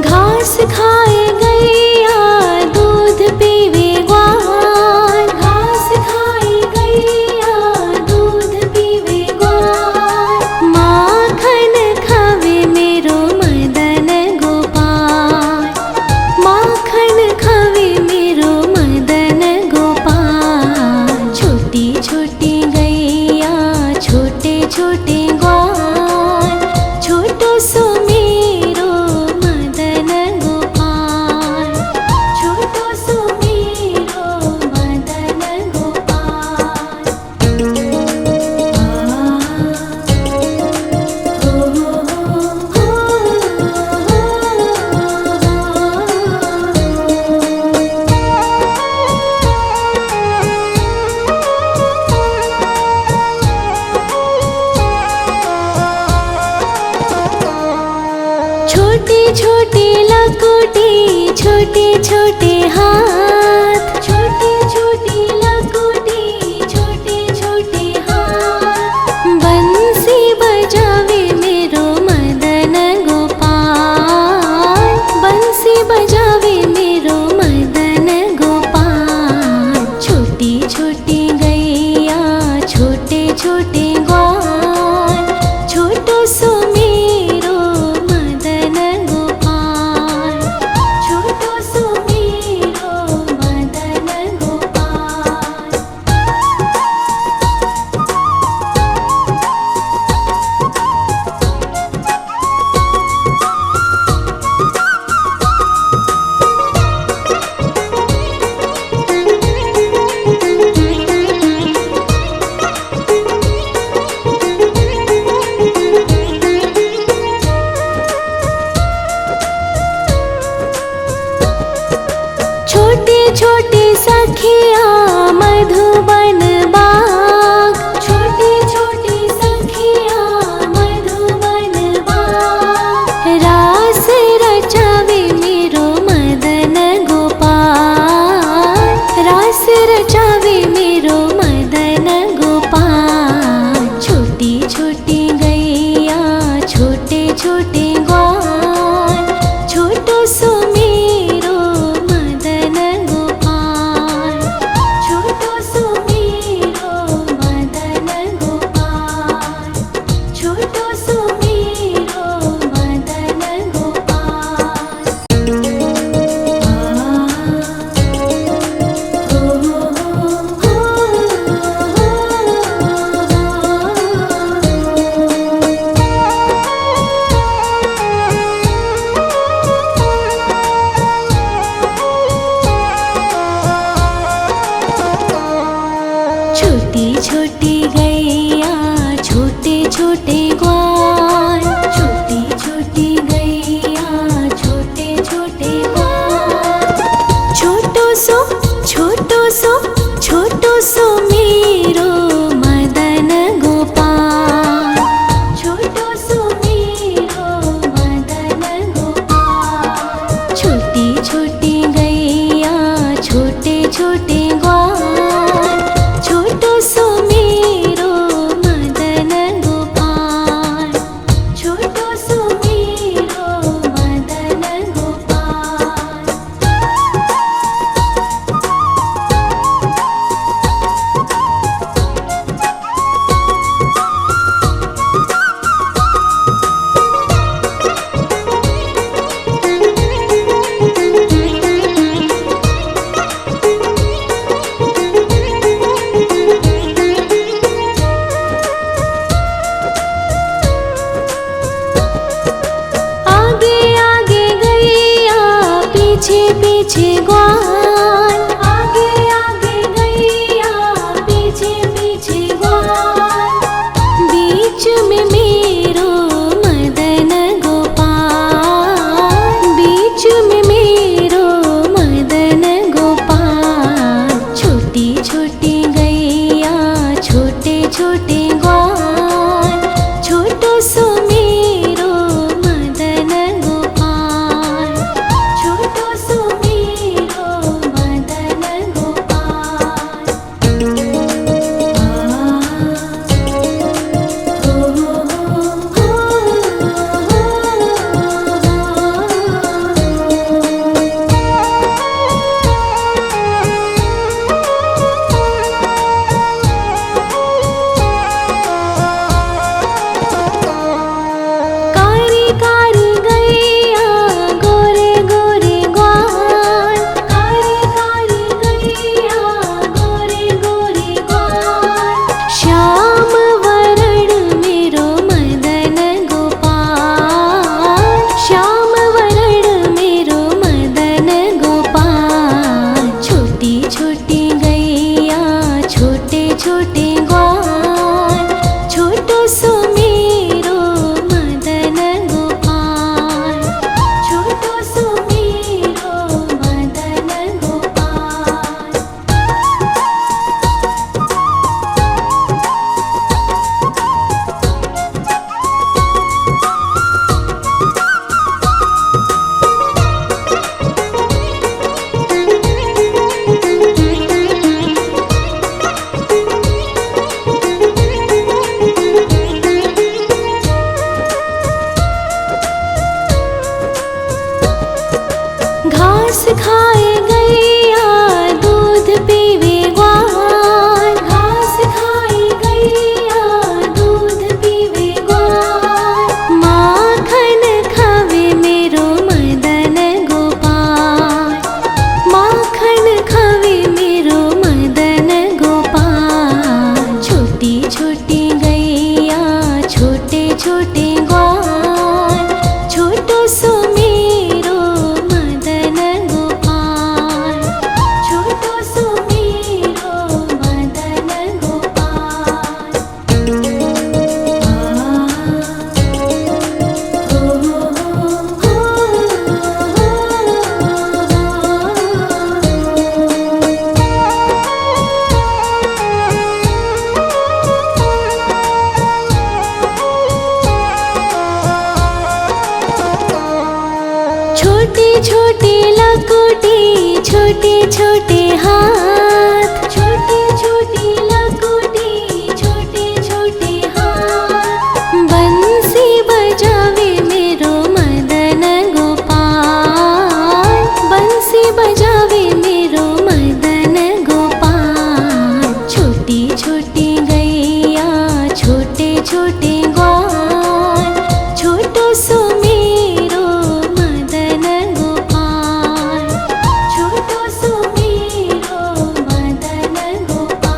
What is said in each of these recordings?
घास खाए गैया दूध पीवे ग्वाल, घास खाए गैया दूध पीवे ग्वाल। माखन खावे मेरो मदन गोपाल, माखन खावे मेरो मदन गोपाल। छोटी छोटी गैया छोटे छोटे ग्वाल, छोटो सो मेरो मदन गोपाल, छोटो सो मेरो मदन गोपाल। छोटी छोटी लकोटी छोटे छोटे हाथ, छोटी छोटी लकोटी छोटे छोटे हाथ। बंसी बजावे मेरो मदन गोपाल, बंसी बजावे मेरो मदन गोपाल। छोटी छोटी गैया छोटे छोटे ग्वाल, छोटो सो मेरो मदन गोपाल, छोटो सो मेरो मदन गोपाल। छोटे छोटे सखिया मधुबन बाग, छोटे छोटे सखिया मधुबन बाग। रास रचावे मेरो मदन गोपाल, रास रचावे मेरो मदन गोपाल। छोटी छोटी गैया छोटे छोटे ग्वाल, छोटो सो मेरो मदन गोपाल, छोटो सो मेरो मदन गोपाल, छोटो सो मेरो मदन गोपाल। छोटी छोटी गैया छोटे छोटे ग्वाल, छोटी छोटी गैया छोटे छोटे ग्वाल। छोटो सो छोटो सो छोटो सो मेरो मदन गोपाल, छोटो सो मेरो मदन गोपाल। छोटी छोटी गैया छोटे छोटे ग्वाल, छोटो सो मेरो मदन गोपाल, छोटो सो मेरो मदन गोपाल। आगे आगे गैया पीछे पीछे ग्वाल, आगे आगे गैया पीछे पीछे ग्वाल। बीच में मेरो मदन गोपाल, बीच में मेरो मदन गोपाल। छोटी छोटी गैया छोटे छोटे ग्वाल, छोटो सो मेरो मदन गोपाल, छोटो सो मेरो घास खाए गैया दूध पीवे ग्वाल, घास खाए गैया दूध पीवे ग्वाल, माखन खावे मेरो मदन गोपाल, माखन खावे मेरो मदन गोपाल। छोटी छोटी गैया छोटे छोटे ग्वाल, छोटो सो मेरो मदन गोपाल, छोटो सो मेरो मदन गोपाल। छोटे छोटे लकोटी छोटे छोटे हाथ, छोटे छोटे लकोटी छोटे छोटे हाथ, बंसी बजावे मेरो मदन गोपाल, बंसी बजावे मेरो मदन गोपाल। छोटी छोटी गैया छोटे छोटे ग्वाल, छोटो सो मेरो मदन गोपाल, छोटो सो मेरो मदन गोपाल।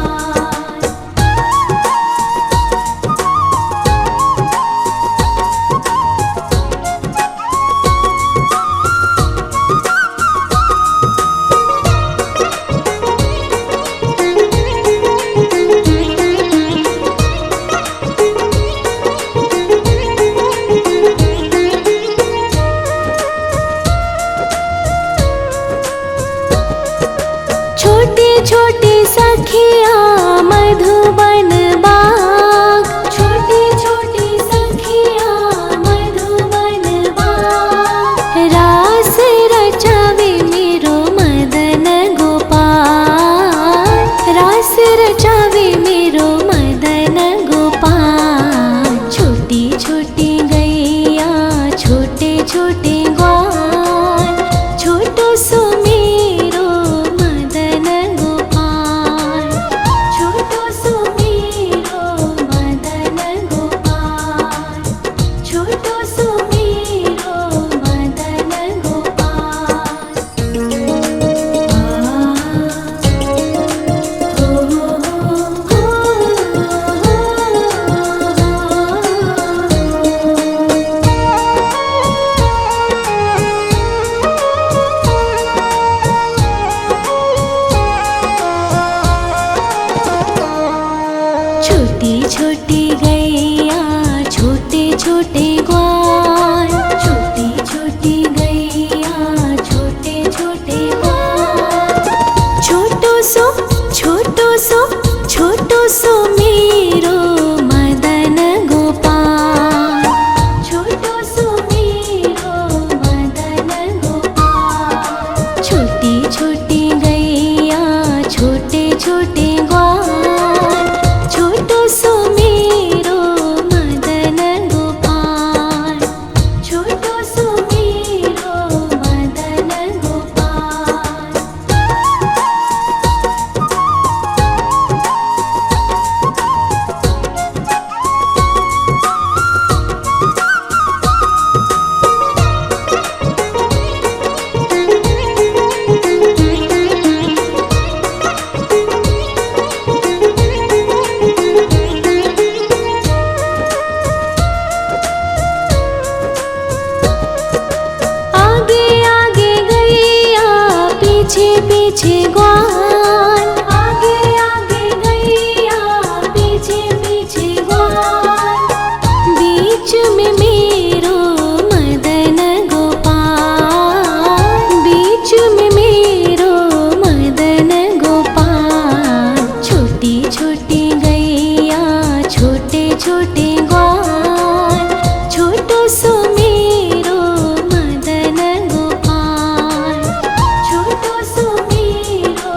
छोटे छोटे सखिया मधुबन बाग, छोटे छोटे सखिया मधुबन बाग, रास रचावे मेरो मदन गोपाल, रास रचावे मेरो मदन गोपाल। छोटी छोटी गैया छोटे छोटे ग्वाल, छोटो सो मेरो मदन गोपाल, छोटो सो मेरो मदन गोपाल, छोटो सो मेरो मदन गोपाल। छोटी छोटी गैया छोटे छोटे ग्वाल, छोटी छोटी गैया छोटे छोटे ग्वाल, छोटो सो छोटो सो छोटो सो मेरो मदन गोपाल, छोटो सो मेरो मदन गोपाल। छोटी छोटी गैया छोटे छोटे ग्वाल, छोटो सो मेरो मदन गोपाल, छोटो सो मेरो मदन गोपाल। आगे आगे गैया पीछे पीछे ग्वाल, आगे आगे गैया पीछे पीछे ग्वाल, बीच में मेरो मदन गोपाल, बीच में मेरो मदन गोपाल। छोटी छोटी गैया छोटे छोटे ग्वाल, छोटो सो मेरो मदन गोपाल, छोटो सो मेरो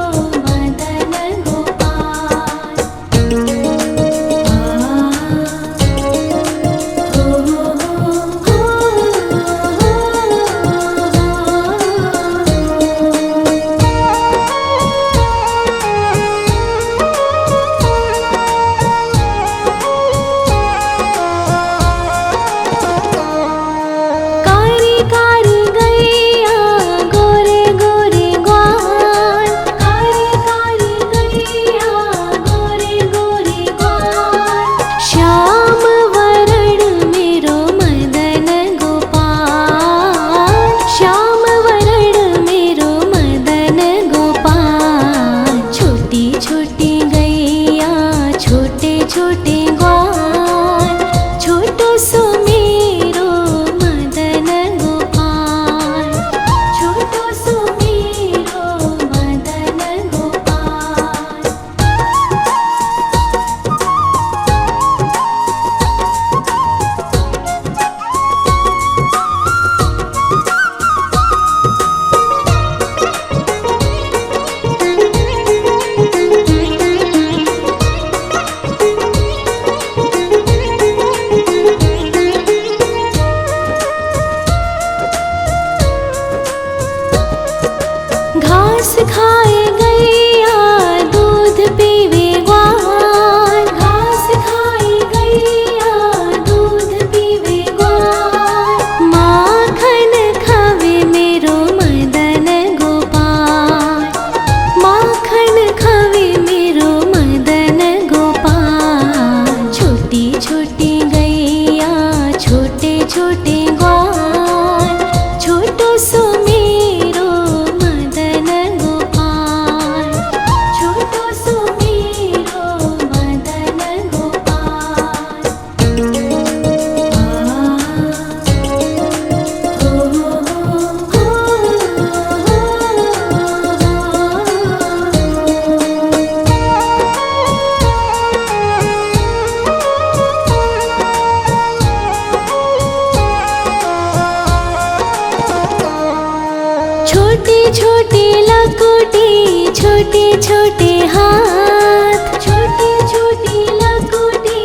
छोटे छोटे लकोटे छोटे छोटे हाथ, छोटे छोटे लकोटे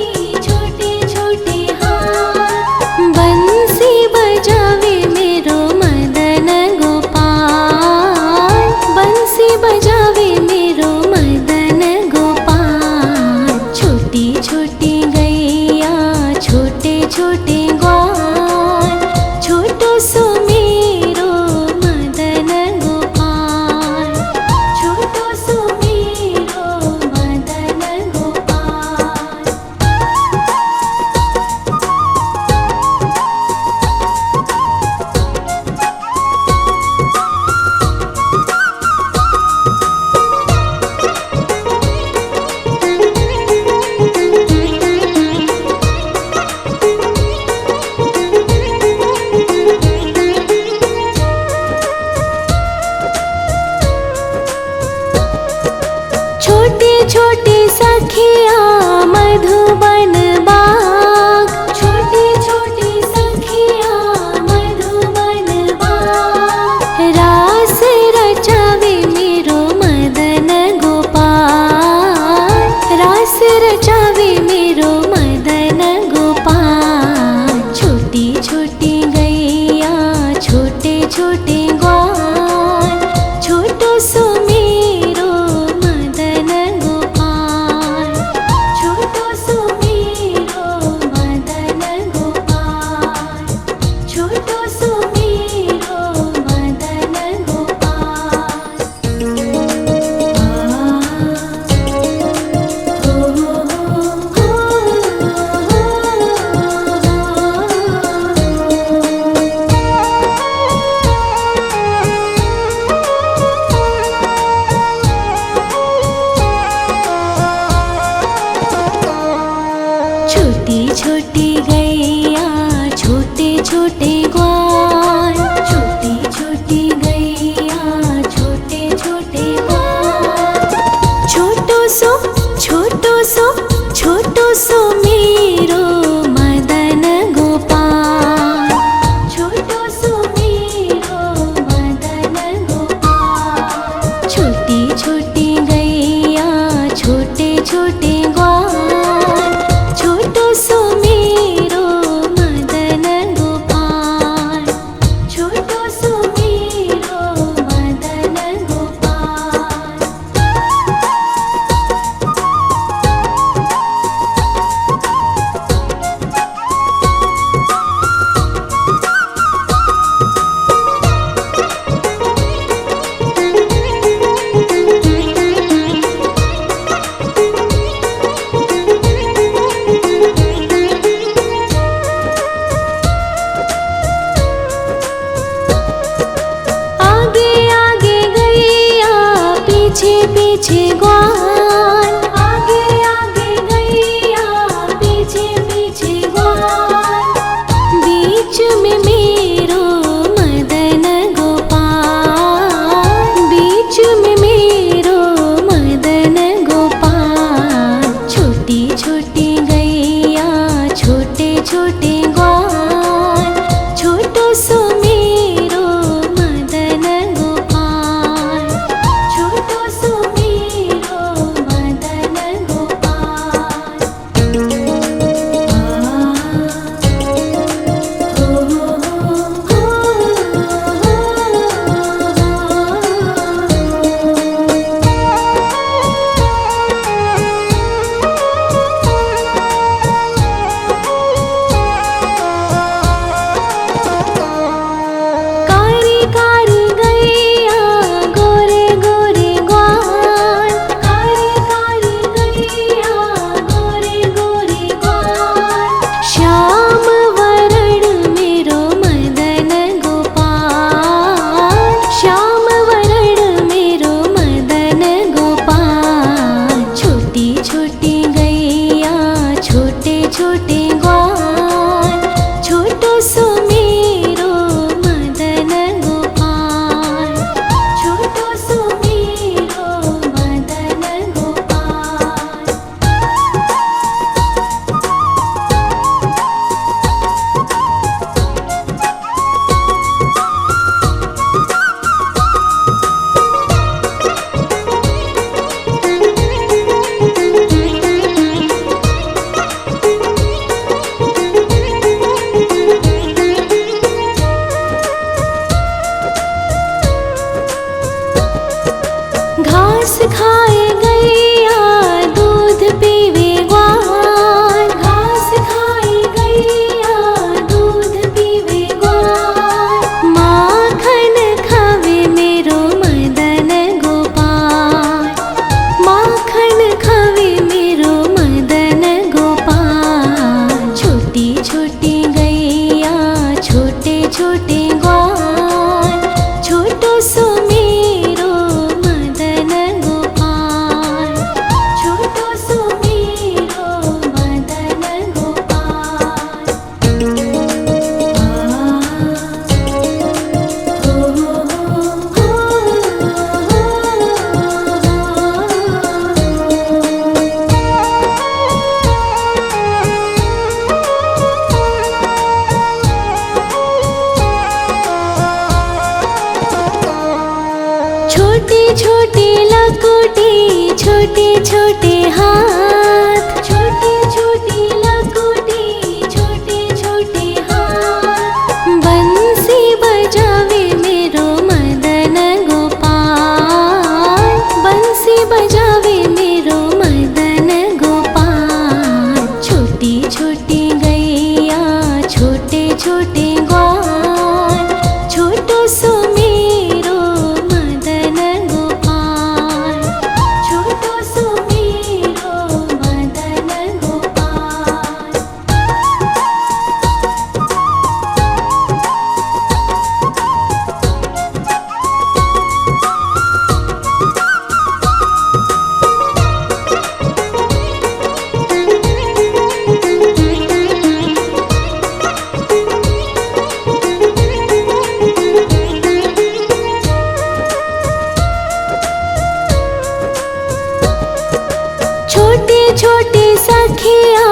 छोटे छोटे हाथ। बंसी बजावे मेरो मदन गोपाल, बंसी बजावे मेरो मदन गोपाल। छोटी छोटी गैया छोटे छोटे ग्वाल, छोटो सो मेरो मदन गोपाल, छोटो सो मेरो मदन गोपाल। छोटे छोटे सखिया मधुबन बाग, छोटे छोटे सखिया मधुबन बाग। रास रचावे मेरो मदन गोपाल, रास रचावे मेरो मदन गोपाल। छोटी छोटी गैया छोटे छोटे ग्वाल, छोटो सो मेरो मदन गोपाल, छोटो सो मेरो मदन गोपाल, छोटो सो मेरो मदन गोपाल। छोटी छोटी गैया छोटे छोटे ग्वाल, छोटी छोटी गैया छोटे छोटे ग्वाल। छोटो सो छोटो सो छोटो सो मेरो मदन गोपाल, छोटो सो मेरो मदन गोपाल। छोटी छोटी गैया छोटे छोटे ग्वाल, छोटो सो मेरो मदन गोपाल, छोटो सो मेरो मदन गोपाल। आगे आगे गैया पीछे पीछे ग्वाल, आगे आगे गैया पीछे पीछे ग्वाल। बीच में मेरो मदन गोपाल, बीच में मेरो मदन गोपाल। छोटी छोटी गैया छोटे छोटे ग्वाल, छोटो सो मेरो मदन गोपाल, छोटो सो मेरो छोटी लकुटी छोटे छोटे हाथ, छोटी छोटी लकुटी छोटे छोटे हाथ। बंसी बजावे मेरो मदन गोपाल, बंसी बजावे मेरो मदन गोपाल। छोटी छोटी गैया छोटे छोटे ग्वाल, छोटो सो मेरो मदन गोपाल, छोटो सो मेरो मदन गोपाल। छोटी छोटी सखिया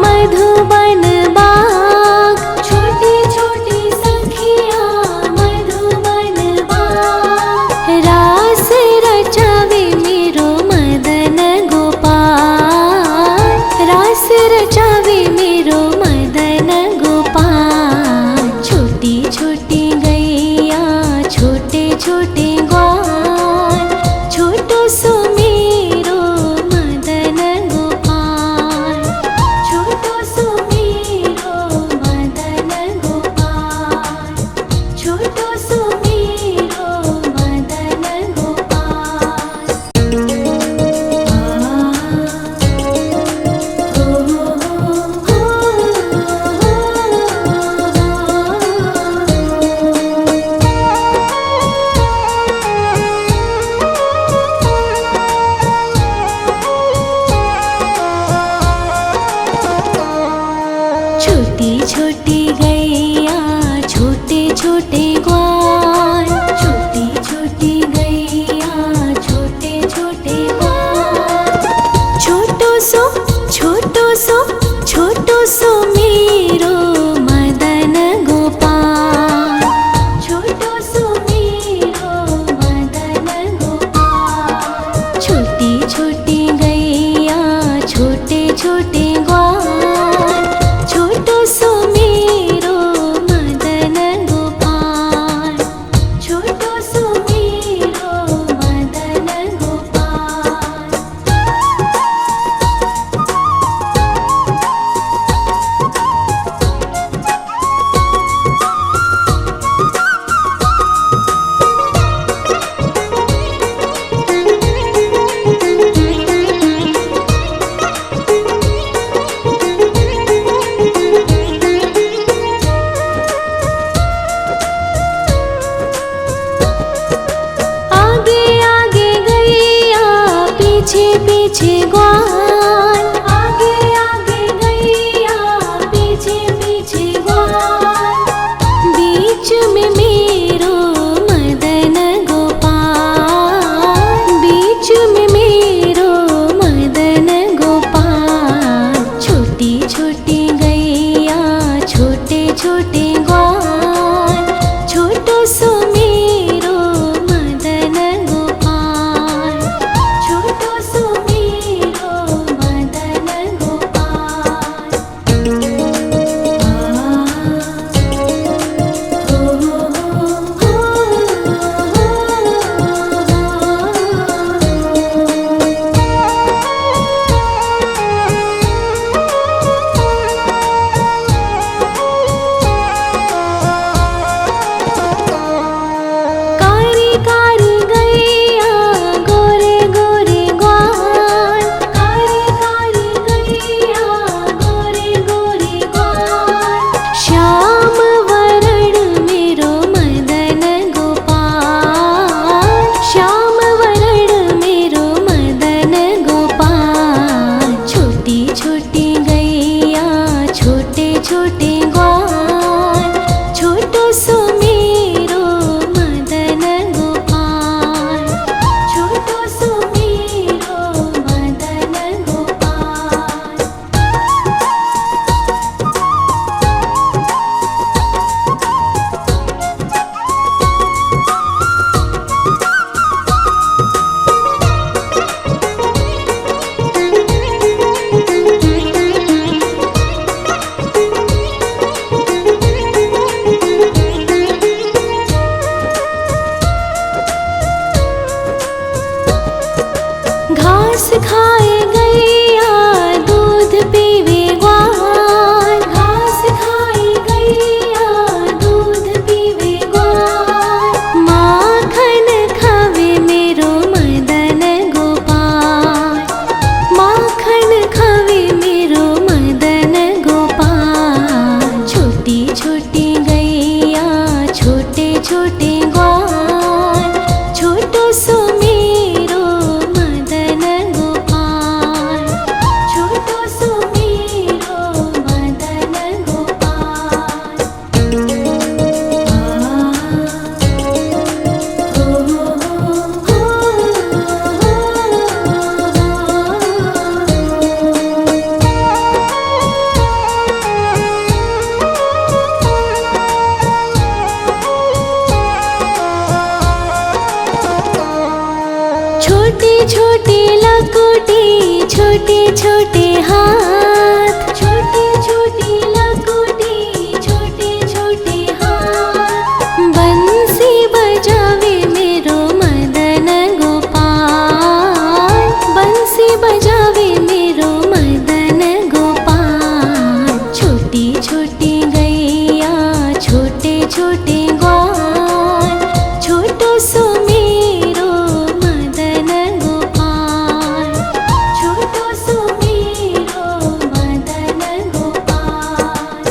मधुबन बाग, छोटी छोटी सखिया मधुबन बाग। रास रचावे मेरो मदन गोपाल, रास रचावे मेरो मदन गोपाल। छोटी छोटी गैया छोटे छोटे ग्वाल, छोटो सो मेरो मदन गोपाल, छोटो सो मेरो मदन गोपाल, छोटो सो मेरो मदन गोपाल। छोटी छोटी गैया छोटे छोटे ग्वाल, छोटी छोटी गैया छोटे छोटे ग्वाल। छोटो सो छोटो सो छोटो सो मेरो मदन गोपाल, छोटो सो मेरो मदन गोपाल। छोटी छोटी गैया छोटे छोटे ग्वाल, छोटो सो मेरो मदन गोपाल, छोटो सो मेरो मदन गोपाल। आगे आगे गैया पीछे पीछे ग्वाल, आगे आगे गैया पीछे पीछे ग्वाल। बीच में मेरो मदन गोपाल, बीच में मेरो मदन गोपाल। छोटी छोटी गैया छोटे छोटे ग्वाल, छोटो सो मेरो मदन गोपाल, छोटो सो मेरो खाए गैया दूध पीवे ग्वाल, घास खाए गैया दूध पीवे ग्वाल। माखन खावे मेरो मदन गोपाल, माखन खावे मेरो मदन गोपाल। छोटी छोटी गैया छोटे छोटे ग्वाल, छोटो सो मेरो मदन गोपाल, छोटो सो मेरो मदन गोपाल। छोटी छोटी लकुटी छोटे छोटे हाथ, छोटी छोटी लकुटी छोटे छोटे हाथ। बंसी बजावे मेरो मदन गोपाल, बंसी बजावे मेरो मदन गोपाल। छोटी छोटी गैया छोटे छोटे ग्वाल, छोटो सो मेरो मदन गोपाल, छोटो सो मेरो मदन गोपाल।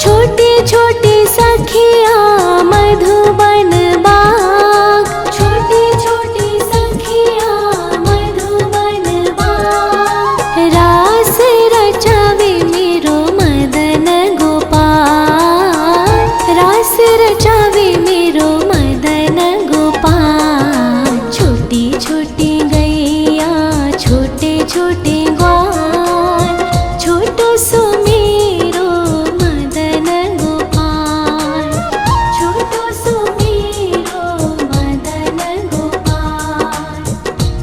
छोटे छोटे सखिया मधुबन बाग, छोटे छोटे सखिया मधुबन बाग। रास रचावे मेरो मदन गोपाल, रास रचावे मेरो मदन गोपाल। छोटी छोटी गैया छोटे छोटे ग्वाल, छोटो सो मेरो मदन गोपाल, छोटो सो मेरो मदन गोपाल,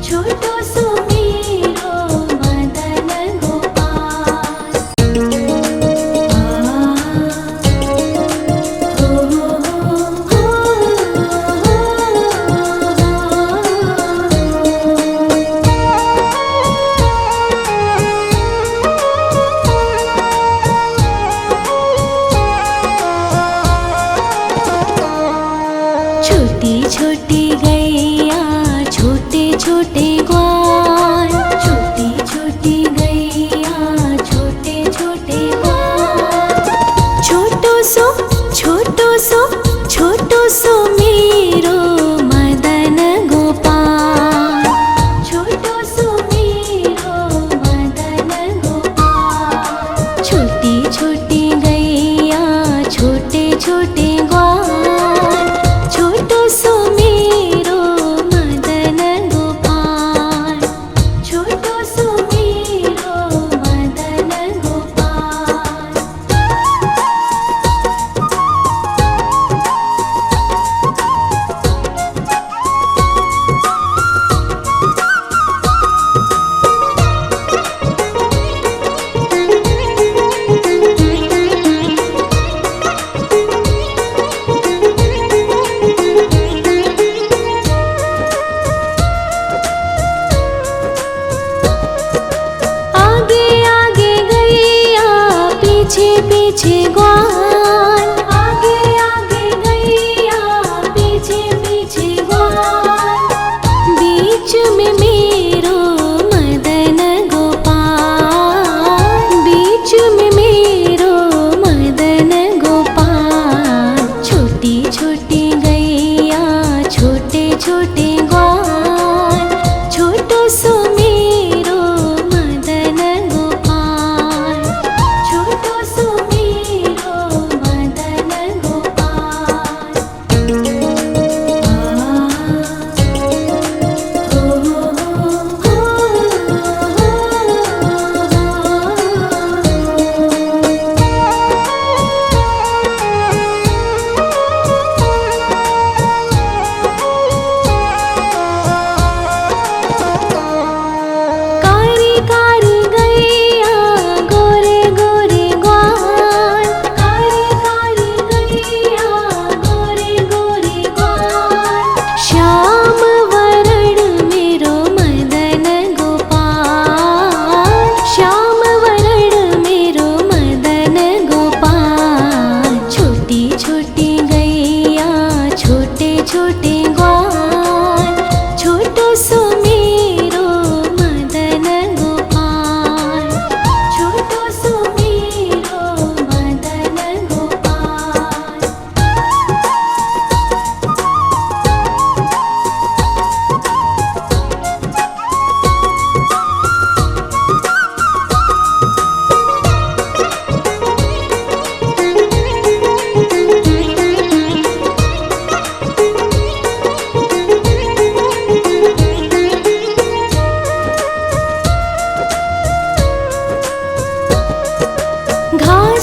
छोटो सो मेरो मदन गोपाल। छोटी छोटी गैया छोटे छोटे ग्वाल, छोटी छोटी गैया छोटे छोटे ग्वाल। छोटो सो छोटो सो छोटो सो मेरो मदन गोपाल, छोटो सो मेरो मदन गोपाल। छोटी छोटी गैया छोटे छोटे ग्वाल, छोटो सो मेरो मदन गोपाल, छोटो सो मेरो मदन गोपाल। आगे आगे गैया पीछे पीछे ग्वाल,